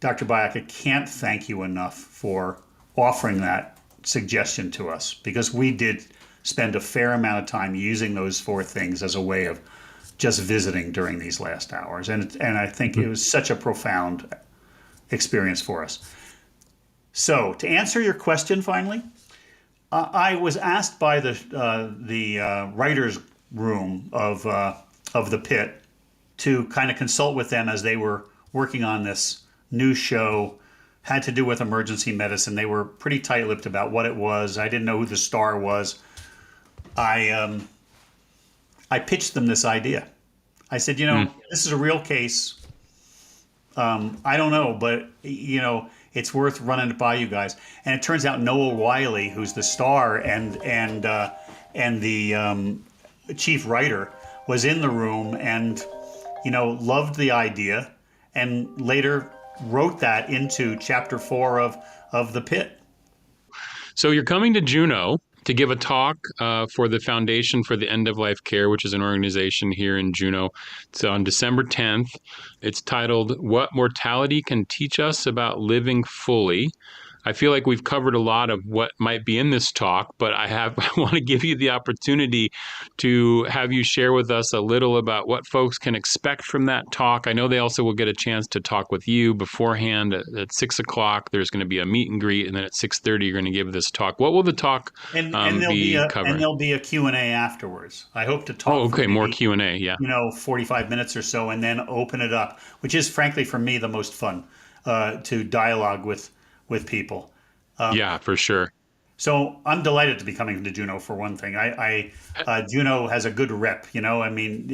Dr. Byock, I can't thank you enough for offering that suggestion to us, because we did spend a fair amount of time using those 4 things as a way of just visiting during these last hours. And I think it was such a profound experience for us. So to answer your question finally, I was asked by the writer's room of the Pit to kind of consult with them as they were working on this new show. Had to do with emergency medicine. They were pretty tight-lipped about what it was. I didn't know who the star was. I pitched them this idea. I said, this is a real case. I don't know, but it's worth running it by you guys. And it turns out Noah Wiley, who's the star and the chief writer, was in the room and loved the idea, and later wrote that into chapter 4 of The Pit. So you're coming to Juneau to give a talk for the Foundation for the End of Life Care, which is an organization here in Juneau. It's on December 10th. It's titled, What Mortality Can Teach Us About Living Fully. I feel like we've covered a lot of what might be in this talk, but I want to give you the opportunity to have you share with us a little about what folks can expect from that talk. I know they also will get a chance to talk with you beforehand at 6 o'clock. There's going to be a meet and greet, and then at 6:30 you're going to give this talk. What will the talk And there'll be and covering? there'll be a Q&A afterwards. I hope to talk Oh, for okay, more maybe, Q&A, yeah. 45 minutes or so, and then open it up, which is frankly for me the most fun, to dialogue with people. Yeah, for sure. So I'm delighted to be coming to Juneau for one thing. Juneau has a good rep, I mean,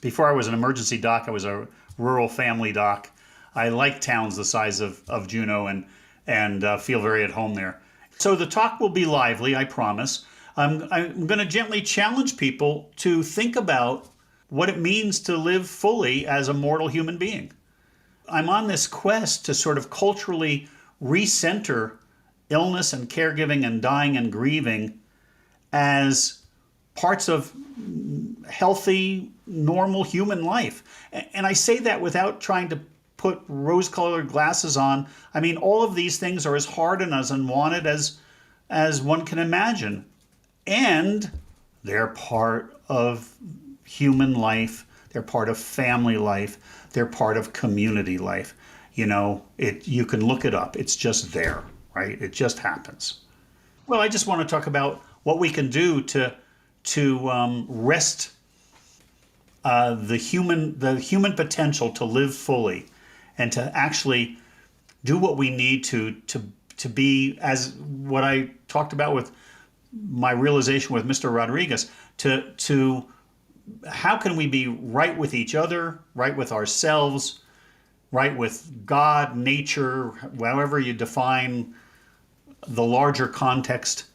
before I was an emergency doc, I was a rural family doc. I like towns the size of Juneau and feel very at home there. So the talk will be lively, I promise. I'm going to gently challenge people to think about what it means to live fully as a mortal human being. I'm on this quest to sort of culturally recenter illness and caregiving and dying and grieving as parts of healthy, normal human life. And I say that without trying to put rose-colored glasses on. I mean, all of these things are as hard and as unwanted as one can imagine. And they're part of human life. They're part of family life. They're part of community life. You can look it up. It's just there, right? It just happens. Well, I just want to talk about what we can do to rest the human potential to live fully, and to actually do what we need to be, as what I talked about with my realization with Mr. Rodriguez, to how can we be right with each other, right with ourselves, right with God, nature, however you define the larger context,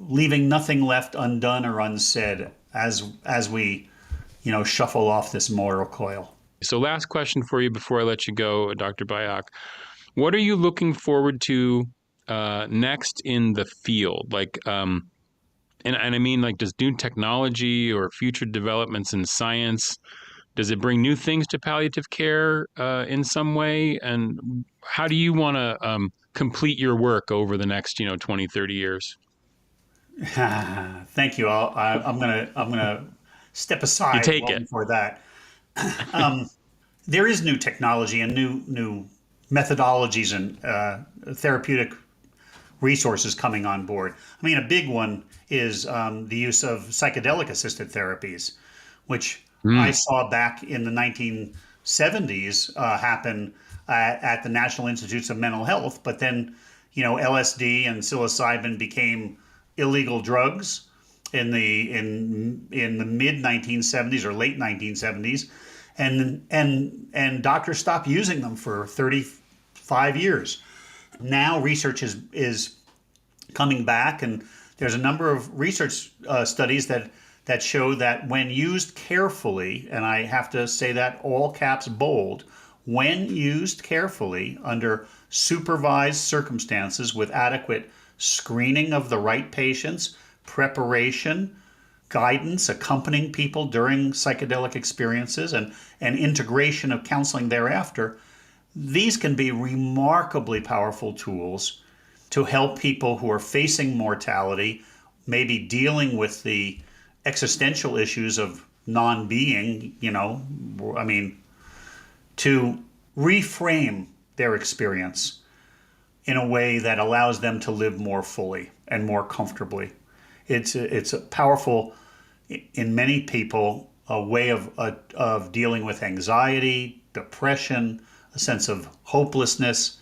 leaving nothing left undone or unsaid as we, shuffle off this mortal coil. So last question for you before I let you go, Dr. Byock. What are you looking forward to next in the field? And I mean, does new technology or future developments in science, does it bring new things to palliative care in some way? And how do you want to complete your work over the next, 20, 30 years? Thank you. I'm gonna step aside for that. There is new technology and new methodologies and therapeutic resources coming on board. I mean, a big one is the use of psychedelic-assisted therapies, which I saw back in the 1970s happen at the National Institutes of Mental Health. But then, LSD and psilocybin became illegal drugs in the mid 1970s or late 1970s, and doctors stopped using them for 35 years. Now research is coming back, and there's a number of research studies that show that when used carefully, and I have to say that all caps bold, when used carefully under supervised circumstances with adequate screening of the right patients, preparation, guidance, accompanying people during psychedelic experiences, and integration of counseling thereafter, these can be remarkably powerful tools to help people who are facing mortality, maybe dealing with the existential issues of non-being, to reframe their experience in a way that allows them to live more fully and more comfortably. It's a powerful, in many people, a way of dealing with anxiety, depression, a sense of hopelessness.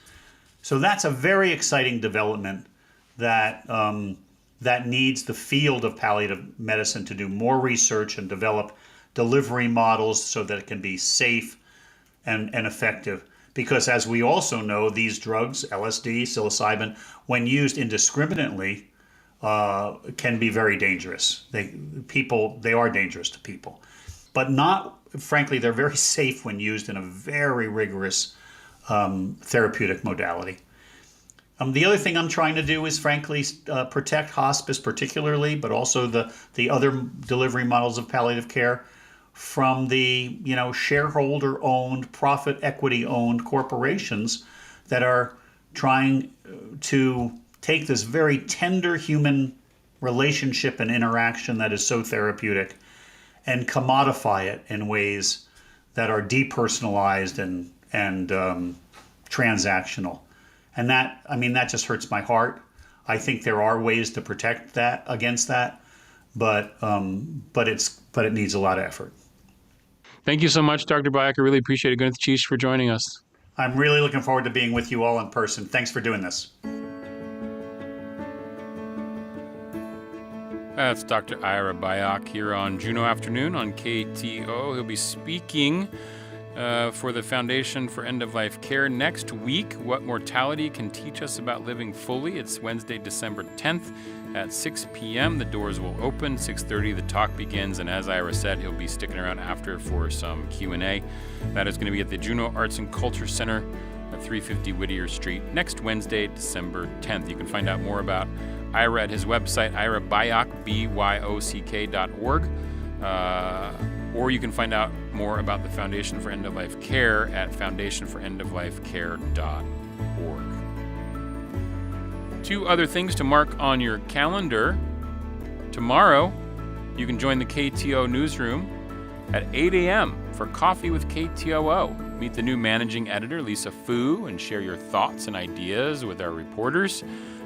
So that's a very exciting development that needs the field of palliative medicine to do more research and develop delivery models so that it can be safe and effective. Because as we also know, these drugs, LSD, psilocybin, when used indiscriminately, can be very dangerous. They are dangerous to people. But frankly, they're very safe when used in a very rigorous therapeutic modality. The other thing I'm trying to do is, frankly, protect hospice particularly, but also the other delivery models of palliative care from the shareholder-owned, profit equity-owned corporations that are trying to take this very tender human relationship and interaction that is so therapeutic and commodify it in ways that are depersonalized and transactional. And that just hurts my heart. I think there are ways to protect that against that, but it needs a lot of effort. Thank you so much, Dr. Byock. I really appreciate it. Gwyneth Cheesh for joining us. I'm really looking forward to being with you all in person. Thanks for doing this. That's Dr. Ira Byock here on Juneau Afternoon on KTO. He'll be speaking for the Foundation for End-of-Life Care next week, What Mortality Can Teach Us About Living Fully. It's Wednesday, December 10th at 6 p.m. The doors will open. 6:30 the talk begins, and as Ira said, he'll be sticking around after for some Q&A. That is going to be at the Juneau Arts and Culture Center at 350 Whittier Street next Wednesday, December 10th. You can find out more about Ira at his website, irabyock, BYOCK.org, or you can find out more about the Foundation for End-of-Life Care at foundationforendoflifecare.org. Two other things to mark on your calendar. Tomorrow, you can join the KTO newsroom at 8 a.m. for Coffee with KTOO. Meet the new managing editor, Lisa Fu, and share your thoughts and ideas with our reporters.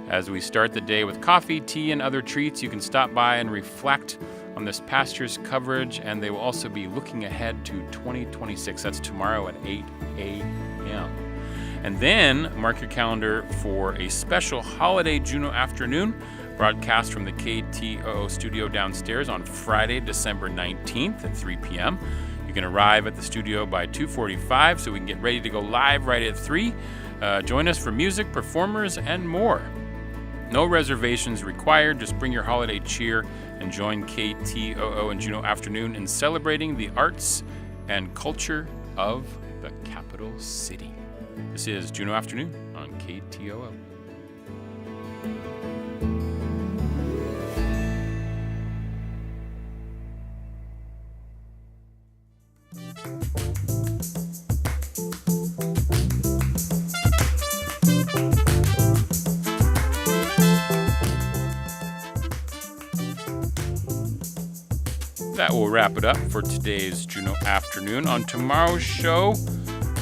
As we start the day with coffee, tea, and other treats, you can stop by and reflect on this past year's coverage, and they will also be looking ahead to 2026. That's tomorrow at 8 a.m. And then mark your calendar for a special holiday Juneau Afternoon broadcast from the KTOO studio downstairs on Friday, December 19th at 3 p.m. You can arrive at the studio by 2:45 so we can get ready to go live right at 3. Join us for music, performers, and more. No reservations required. Just bring your holiday cheer and join KTOO and Juneau Afternoon in celebrating the arts and culture of the capital city. This is Juneau Afternoon on KTOO. That will wrap it up for today's Juneau Afternoon. On tomorrow's show,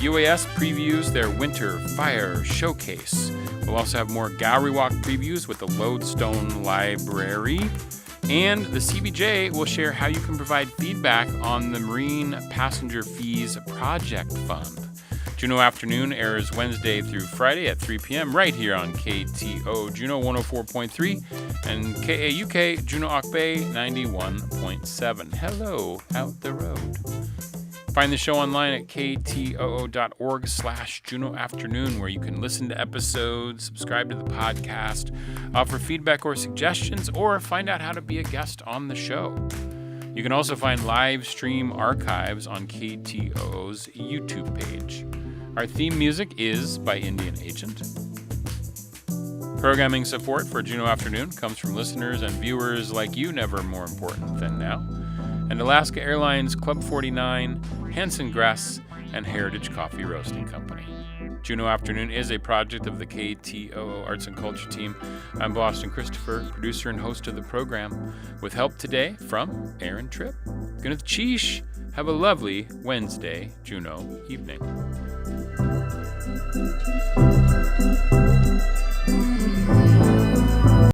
UAS previews their Winter Fire Showcase. We'll also have more gallery walk previews with the Lodestone Library. And the CBJ will share how you can provide feedback on the Marine Passenger Fees Project Fund. Juneau Afternoon airs Wednesday through Friday at 3 p.m. right here on KTO Juneau 104.3 and KAUK Juneau Ock Bay 91.7. Hello, out the road. Find the show online at ktoo.org/Juneau Afternoon, where you can listen to episodes, subscribe to the podcast, offer feedback or suggestions, or find out how to be a guest on the show. You can also find live stream archives on KTOO's YouTube page. Our theme music is by Indian Agent. Programming support for Juneau Afternoon comes from listeners and viewers like you, never more important than now, and Alaska Airlines Club 49, Hanson Grass, and Heritage Coffee Roasting Company. Juneau Afternoon is a project of the KTOO Arts and Culture team. I'm Boston Christopher, producer and host of the program, with help today from Aaron Tripp. Gwyneth Cheesh. Have a lovely Wednesday Juneau evening.